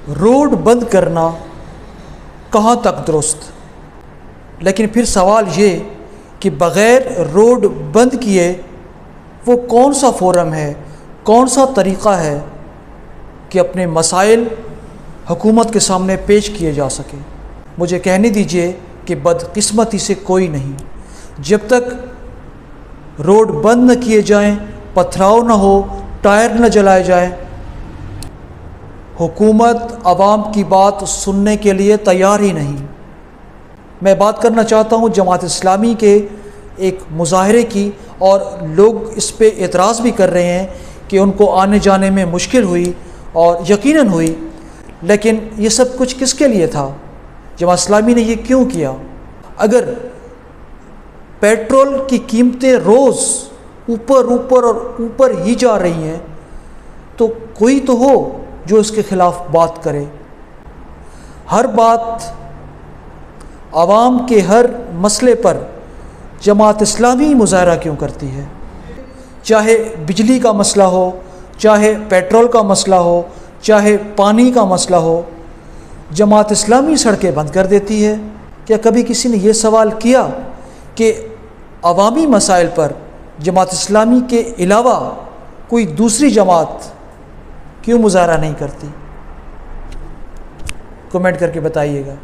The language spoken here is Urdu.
روڈ بند کرنا کہاں تک درست؟ لیکن پھر سوال یہ کہ بغیر روڈ بند کیے وہ کون سا فورم ہے، کون سا طریقہ ہے کہ اپنے مسائل حکومت کے سامنے پیش کیے جا سکے؟ مجھے کہنے دیجئے کہ بدقسمتی سے کوئی نہیں، جب تک روڈ بند نہ کیے جائیں، پتھراؤ نہ ہو، ٹائر نہ جلائے جائیں، حکومت عوام کی بات سننے کے لیے تیار ہی نہیں۔ میں بات کرنا چاہتا ہوں جماعت اسلامی کے ایک مظاہرے کی، اور لوگ اس پہ اعتراض بھی کر رہے ہیں کہ ان کو آنے جانے میں مشکل ہوئی، اور یقیناً ہوئی، لیکن یہ سب کچھ کس کے لیے تھا؟ جماعت اسلامی نے یہ کیوں کیا؟ اگر پیٹرول کی قیمتیں روز اوپر اور اوپر ہی جا رہی ہیں تو کوئی تو ہو جو اس کے خلاف بات کرے۔ ہر بات، عوام کے ہر مسئلے پر جماعت اسلامی مظاہرہ کیوں کرتی ہے؟ چاہے بجلی کا مسئلہ ہو، چاہے پیٹرول کا مسئلہ ہو، چاہے پانی کا مسئلہ ہو، جماعت اسلامی سڑکیں بند کر دیتی ہے۔ کیا کبھی کسی نے یہ سوال کیا کہ عوامی مسائل پر جماعت اسلامی کے علاوہ کوئی دوسری جماعت کیوں مظاہرہ نہیں کرتی؟ کمنٹ کر کے بتائیے گا۔